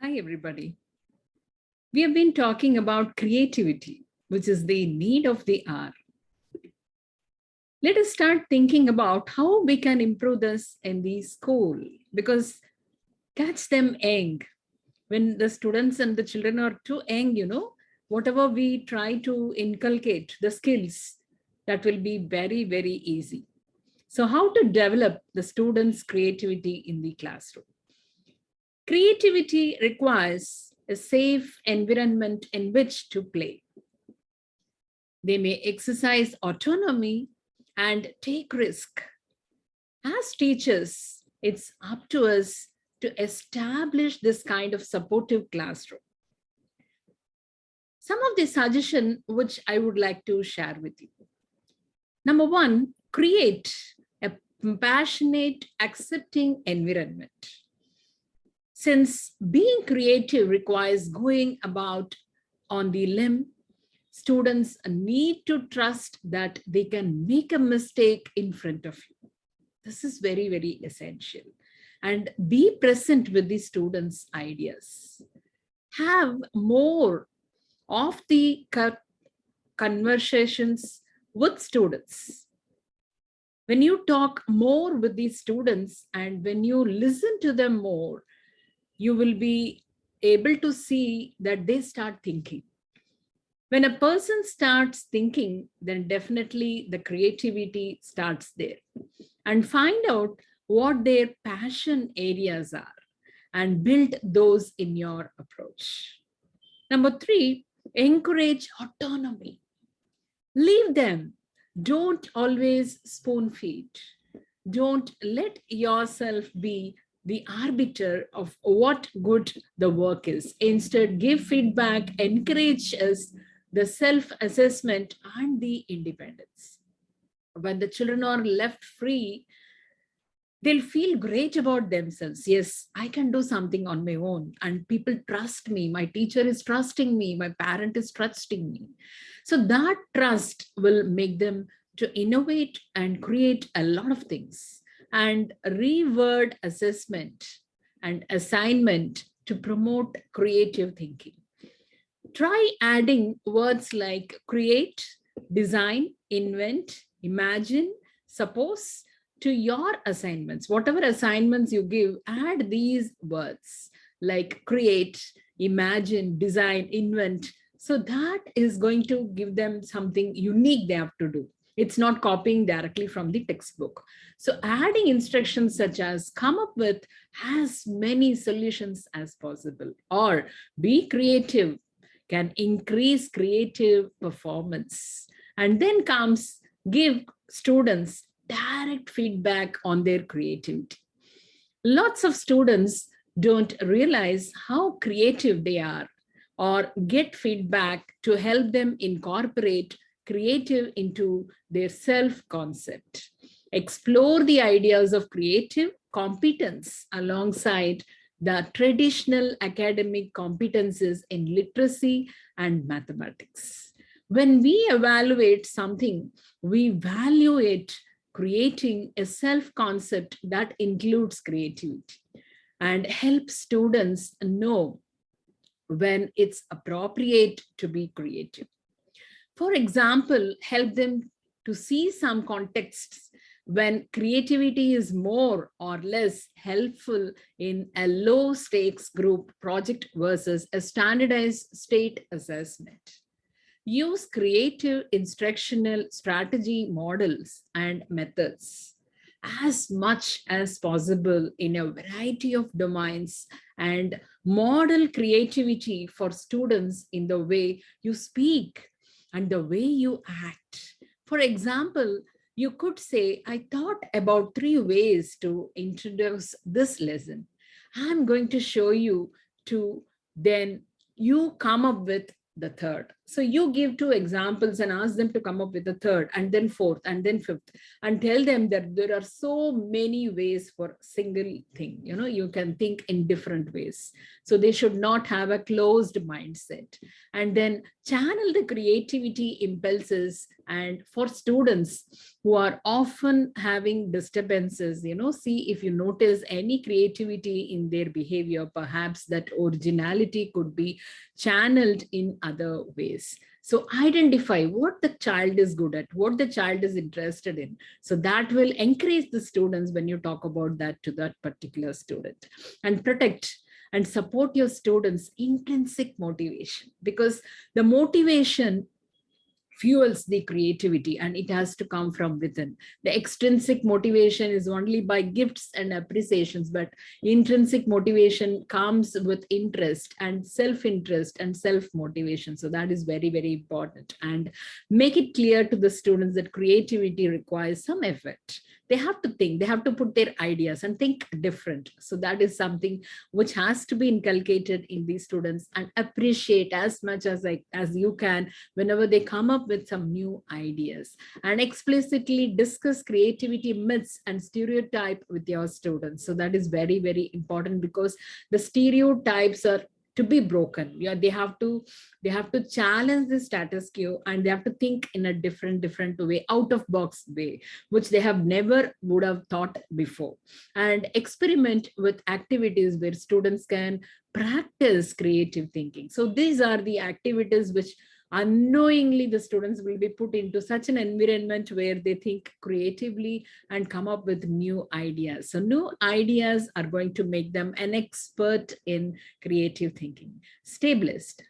Hi, everybody. We have been talking about creativity, which is the need of the hour. Let us start thinking about how we can improve this in the school, because catch them young. When the students and the children are too young, whatever we try to inculcate, the skills, that will be very, very easy. So how to develop the students' creativity in the classroom? Creativity requires a safe environment in which to play. They may exercise autonomy and take risk. As teachers, it's up to us to establish this kind of supportive classroom. Some of the suggestions which I would like to share with you. Number one, create a compassionate, accepting environment. Since being creative requires going about on the limb, students need to trust that they can make a mistake in front of you. This is very, very essential. And be present with the students' ideas. Have more of the conversations with students. When you talk more with the students and when you listen to them more, you will be able to see that they start thinking. When a person starts thinking, then definitely the creativity starts there. And find out what their passion areas are and build those in your approach. Number three, encourage autonomy. Leave them. Don't always spoon feed. Don't let yourself be the arbiter of what good the work is. Instead, give feedback, encourage us the self-assessment and the independence. When the children are left free, they'll feel great about themselves. Yes, I can do something on my own and people trust me. My teacher is trusting me. My parent is trusting me. So that trust will make them to innovate and create a lot of things. And reword assessment and assignment to promote creative thinking. Try adding words like create, design, invent, imagine, suppose to your assignments. Whatever assignments you give, add these words like create, imagine, design, invent. So that is going to give them something unique they have to do. It's not copying directly from the textbook. So adding instructions such as come up with as many solutions as possible or be creative can increase creative performance. And then comes give students direct feedback on their creativity. Lots of students don't realize how creative they are or get feedback to help them incorporate creative into their self-concept. Explore the ideas of creative competence alongside the traditional academic competences in literacy and mathematics. When we evaluate something, we value it, creating a self-concept that includes creativity and help students know when it's appropriate to be creative. For example, help them to see some contexts when creativity is more or less helpful in a low stakes group project versus a standardized state assessment. Use creative instructional strategy models and methods as much as possible in a variety of domains and model creativity for students in the way you speak and the way you act. For example, you could say, I thought about 3 ways to introduce this lesson. I'm going to show you 2, then you come up with the third. So you give two examples and ask them to come up with a third, and then fourth, and then fifth, and tell them that there are so many ways for single thing. You can think in different ways. So they should not have a closed mindset. And then channel the creativity impulses. And for students who are often having disturbances, see if you notice any creativity in their behavior, perhaps that originality could be channeled in other ways. So identify what the child is good at, what the child is interested in. So that will encourage the students when you talk about that to that particular student. And protect and support your students' intrinsic motivation, because the motivation fuels the creativity and it has to come from within. The extrinsic motivation is only by gifts and appreciations, but intrinsic motivation comes with interest and self-interest and self-motivation. So that is very, very important. And make it clear to the students that creativity requires some effort. They have to think, they have to put their ideas and think different. So that is something which has to be inculcated in these students, and appreciate as much as you can whenever they come up with some new ideas. And explicitly discuss creativity myths and stereotype with your students. So that is very, very important, because the stereotypes are to be broken. Yeah, they have to challenge the status quo, and they have to think in a different way, out of box way, which they have never would have thought before. And experiment with activities where students can practice creative thinking. So these are the activities which unknowingly the students will be put into such an environment where they think creatively and come up with new ideas. So new ideas are going to make them an expert in creative thinking. Stay blessed.